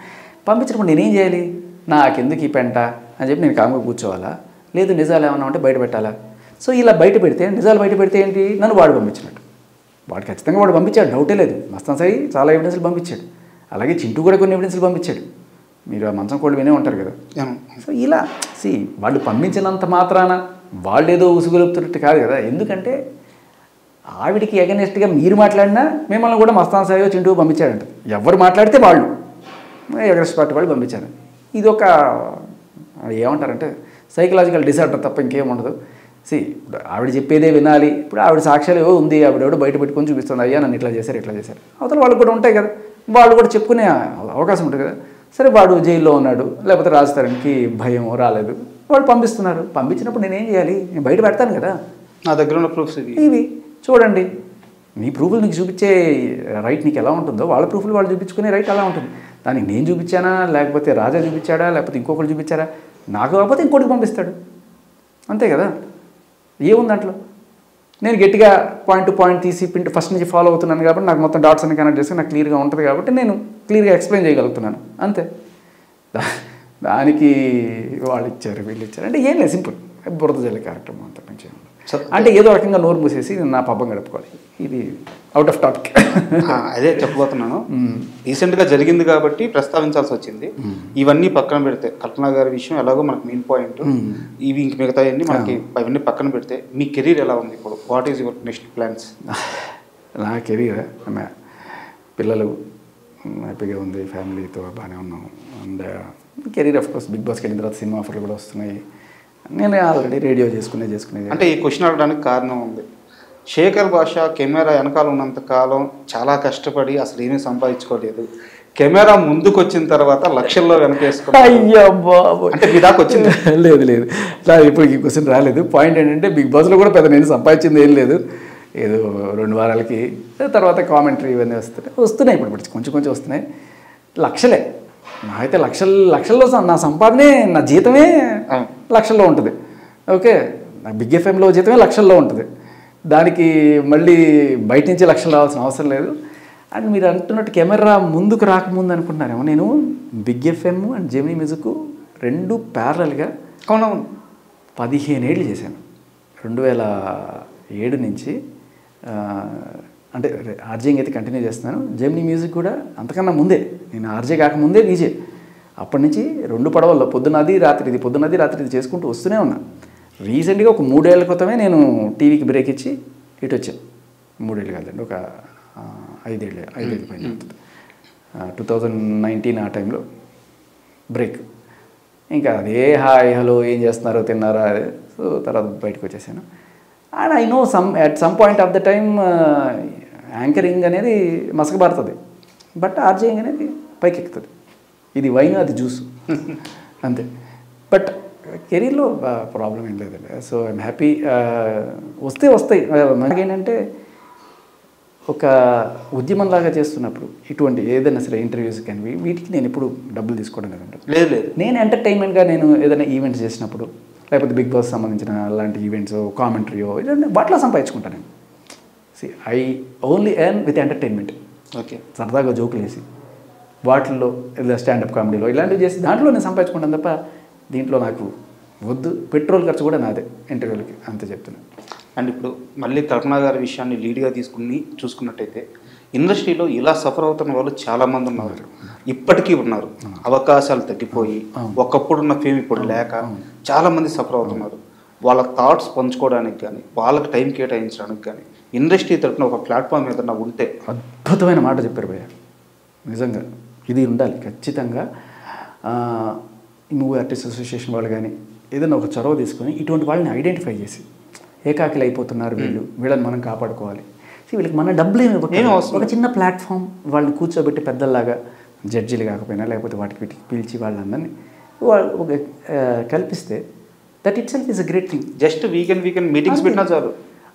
పంపించినప్పుడు నేనేం చేయాలి? నాకెందుకు ఈ పెంట అని చెప్పి నేను కాముగా కూర్చోవాలా? లేదు నిజాలు ఏమన్నా ఉంటే బయట పెట్టాలా? సో ఇలా బయట పెడితే, నిజాలు బయట పెడితే ఏంటి? నన్ను వాడు పంపించినట్టు. వాడు ఖచ్చితంగా వాడు పంపించాడు, డౌటే లేదు. మస్తాన్ సాయి చాలా ఎవిడెన్స్లు పంపించాడు, అలాగే చింటూ కూడా కొన్ని ఎవిడెన్స్లు పంపించాడు. మీరు ఆ మంచం కోళ్ళు వినే ఉంటారు కదా. సో ఇలా వాళ్ళు పంపించినంత మాత్రాన వాళ్ళు ఏదో ఉసుగొలుపుతున్నట్టు కాదు కదా. ఎందుకంటే ఆవిడికి అగెనిస్ట్గా మీరు మాట్లాడినా మిమ్మల్ని కూడా మస్తాన్ సాయి చింటూ పంపించాడంట. ఎవరు మాట్లాడితే వాళ్ళు అగెనిస్ట్ పార్టీ వాళ్ళు పంపించారు. ఇది ఒక ఏమంటారంటే సైకలాజికల్ డిసార్డర్ తప్ప ఇంకేం ఉండదు. ఇప్పుడు ఆవిడ చెప్పేదే వినాలి. ఇప్పుడు ఆవిడ సాక్ష్యాలు ఏవో ఉంది, ఆవిడెవడో బయట పెట్టుకొని చూపిస్తుంది, అయ్యా నన్ను ఇట్లా చేశారు అవతల వాళ్ళు కూడా ఉంటాయి కదా, వాళ్ళు కూడా చెప్పుకునే అవకాశం ఉంటుంది కదా. సరే వాడు జైల్లో ఉన్నాడు, లేకపోతే రాజధానికి భయం రాలేదు, వాళ్ళు పంపిస్తున్నారు. పంపించినప్పుడు నేనేం చేయాలి? నేను బయట పెడతాను కదా. నా దగ్గర ఉన్న ప్రూఫ్స్ ఇవి చూడండి. మీ ప్రూఫ్లు నీకు చూపించే రైట్ నీకు ఎలా ఉంటుందో, వాళ్ళ ప్రూఫ్లు వాళ్ళు చూపించుకునే రైట్ అలా ఉంటుంది. దానికి నేను చూపించానా, లేకపోతే రాజా చూపించాడా, లేకపోతే ఇంకొకరు చూపించారా? నాకు కాకపోతే ఇంకోటికి పంపిస్తాడు, అంతే కదా. ఏముంది దాంట్లో? నేను గట్టిగా పాయింట్ టు పాయింట్ తీసి ఫస్ట్ నుంచి ఫాలో అవుతున్నాను కాబట్టి నాకు మొత్తం డాట్స్ అన్ని కనెక్ట్ చేసి నాకు క్లియర్గా ఉంటుంది కాబట్టి నేను క్లియర్గా ఎక్స్ప్లెయిన్ చేయగలుగుతున్నాను, అంతే. దానికి వాళ్ళు ఇచ్చారు, వీళ్ళు ఇచ్చారు అంటే ఏం లేదు, సింపుల్ బురద జల్లి కార్యక్రమం అంత నుంచి. అంటే ఏదో రకంగా నోరు మూసేసి నా పబ్బం గడుపుకోవాలి. ఇది అవుట్ ఆఫ్ టాపిక్. అదే చెప్పబోతున్నాను. రీసెంట్గా జరిగింది కాబట్టి ప్రస్తావించాల్సి వచ్చింది. ఇవన్నీ పక్కన పెడితే కల్పన గారి విషయం ఎలాగో మనకు మెయిన్ పాయింట్, ఇవి ఇంక మిగతాయన్నీ మనకి అవన్నీ పక్కన పెడితే మీ కెరీర్ ఎలా ఉంది ఇప్పుడు? What is your next plans? నా కెరీర్ పిల్లలు హ్యాపీగా ఉంది, ఫ్యామిలీతో బాగానే ఉన్నాం. And career of course big బాస్కి వెళ్ళిన తర్వాత సినిమా ఆఫర్లు కూడా వస్తున్నాయి. నేను ఆల్రెడీ రేడియో చేసుకునేది. అంటే ఈ క్వశ్చన్ అడగడానికి కారణం ఉంది. శేఖర్ భాష కెమెరా వెనకాల ఉన్నంత కాలం చాలా కష్టపడి అసలు ఏమీ సంపాదించుకోలేదు. కెమెరా ముందుకు వచ్చిన తర్వాత లక్షల్లో వెనకేసుకున్నాను. అయ్యా బాబు, అంటే మీ దాకా వచ్చింది? లేదు ఇప్పుడు ఈ క్వశ్చన్ రాలేదు. పాయింట్ ఏంటంటే బిగ్ బాస్లో కూడా పెద్ద నేను సంపాదించింది ఏం లేదు. ఏదో 2 వారాలకి తర్వాత కామెంటరీ ఇవన్నీ వస్తున్నాయి. ఇప్పుడు కొంచెం వస్తున్నాయి. లక్షలే నాకైతే లక్షల్లో నా సంపాదనే, నా జీతమే లక్షల్లో ఉంటుంది. ఓకే, నా బిగ్ ఎఫ్ఎంలో జీతమే లక్షల్లో ఉంటుంది. దానికి మళ్ళీ బయట నుంచి లక్షలు రావాల్సిన అవసరం లేదు. అండ్ మీరు అంటున్నట్టు కెమెరా ముందుకు రాకముందు అనుకుంటున్నారేమో, నేను big FM and Gemini music 2 ప్యారలల్గా 15 ఏళ్ళు చేశాను. 2007 నుంచి అంటే ఆర్జేయింగ్ అయితే కంటిన్యూ చేస్తున్నాను. జెమినీ మ్యూజిక్ కూడా అంతకన్నా ముందే, నేను ఆర్జే కాకముందే డీజే. అప్పటి నుంచి 2 పడవల్లో పొద్దున్నది రాత్రి ఇది చేసుకుంటూ వస్తూనే ఉన్నా. రీసెంట్గా ఒక 3 ఏళ్ల క్రితమే నేను టీవీకి బ్రేక్ ఇచ్చి ఇటు వచ్చాను. 3 ఏళ్ళు కాదండి, ఒక 5 ఏళ్ళు పైన 2019 ఆ టైంలో బ్రేక్. ఇంకా అదే హాయ్ హలో ఏం చేస్తున్నారో తిన్నారా, సో తర్వాత బయటకు వచ్చేసాను. And I know at some point of the time anchoring అనేది మసకబారుతుంది, బట్ ఆర్జేయింగ్ అనేది పైకి ఎక్కుతుంది. ఇది వైన్, అది జ్యూస్, అంతే. బట్ కెరీర్లో ప్రాబ్లం ఏం లేదండి. So I'm happy. వస్తాయి. మనకేంటంటే ఒక ఉద్యమంలాగా చేస్తున్నప్పుడు ఇటువంటి ఏదైనా సరే ఇంటర్వ్యూస్ కానీ వీటికి నేను ఎప్పుడు డబ్బులు తీసుకోవడం లేదండి. నేను ఎంటర్టైన్మెంట్గా నేను ఏదైనా ఈవెంట్స్ చేసినప్పుడు, లేకపోతే బిగ్ బాస్ సంబంధించిన అలాంటి ఈవెంట్స్, కామెంటరీయో ఇలాంటి వాటిలో సంపాదించుకుంటాను నేను. I only earn with entertainment. Okay, సరదాగా జోకులు వేసి వాటిల్లో లేదా స్టాండప్ కామెడీలో ఇలాంటివి చేసి దాంట్లో నేను సంపాదించుకుంటాను తప్ప దీంట్లో నాకు వద్దు. పెట్రోల్ ఖర్చు కూడా నాదే ఇంటర్వ్యూలకి, అంతే చెప్తున్నాను. అండ్ ఇప్పుడు మళ్ళీ కల్పన గారి విషయాన్ని లీడ్గా తీసుకుని చూసుకున్నట్టయితే ఇండస్ట్రీలో ఇలా సఫర్ అవుతున్న వాళ్ళు చాలామంది ఉన్నారు, ఇప్పటికీ ఉన్నారు. అవకాశాలు తగ్గిపోయి ఒకప్పుడున్న ఫేమ్ ఇప్పుడు లేక చాలామంది సఫర్ అవుతున్నారు. వాళ్ళ థాట్స్ పంచుకోవడానికి కానీ వాళ్ళకి టైం కేటాయించడానికి కానీ ఇండస్ట్రీ తరఫున ఒక ప్లాట్ఫామ్ ఏదైనా ఉంటే. అద్భుతమైన మాట చెప్పారు భయ్య, నిజంగా ఇది ఉండాలి ఖచ్చితంగా. మూవీ ఆర్టిస్ట్ అసోసియేషన్ వాళ్ళు కానీ ఏదైనా ఒక చొరవ తీసుకొని ఇటువంటి వాళ్ళని ఐడెంటిఫై చేసి ఏకాకిలు అయిపోతున్నారు వీళ్ళని మనం కాపాడుకోవాలి. వీళ్ళకి మన డబ్బులు ఏమి ఒక చిన్న ప్లాట్ఫామ్ వాళ్ళని కూర్చోబెట్టి పెద్దల్లాగా జడ్జీలు కాకపోయినా లేకపోతే వాటికి వీటికి పిలిచి వాళ్ళందరినీ ఒక కల్పిస్తే that it self is a great thing. Just weekend meetings పెట్టినా చాలు.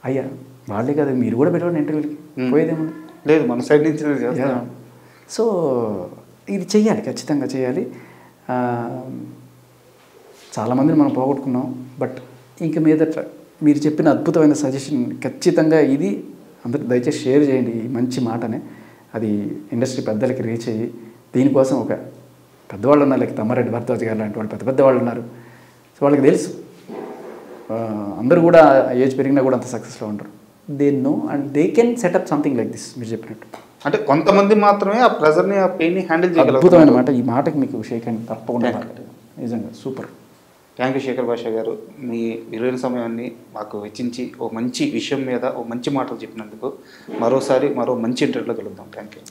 అయ్యా వాళ్ళే కదా, మీరు కూడా పెట్టండి ఇంటర్వ్యూలకి, పోయేదేముంది లేదు మన సైడ్ నుంచి. సో ఇది చెయ్యాలి, ఖచ్చితంగా చేయాలి. చాలామందిని మనం పోగొట్టుకున్నాం, బట్ ఇంక మీదట మీరు చెప్పిన అద్భుతమైన సజెషన్ ఖచ్చితంగా ఇది అందరూ దయచేసి షేర్ చేయండి ఈ మంచి మాటనే. అది ఇండస్ట్రీ పెద్దలకి రీచ్ అయ్యి దీనికోసం ఒక పెద్దవాళ్ళు ఉన్నారు, లైక్ తమ్మారెడ్డి భరద్వాజ్ గారు లాంటి వాళ్ళు పెద్ద వాళ్ళు ఉన్నారు. సో వాళ్ళకి తెలుసు అందరూ కూడా ఏజ్ పెరిగినా కూడా అంత సక్సెస్లో ఉంటారు. They know and they can setup something like this. మీరు చెప్పినట్టు అంటే కొంతమంది మాత్రమే ఆ ప్రెజర్ని ఆ పెయిన్ని హ్యాండిల్ చేయగలరు. అద్భుతమైన మాట, ఈ మాటకి మీకు షేక్ హ్యాండ్ తప్పకుండా. నిజంగా సూపర్. థ్యాంక్ యూ శేఖర్ భాష గారు, మీ విలువైన సమయాన్ని మాకు వెచ్చించి ఓ మంచి విషయం మీద ఓ మంచి మాటలు చెప్పినందుకు. మరో మంచి ఇంటర్వ్యూలో కలుద్దాం. Thank you.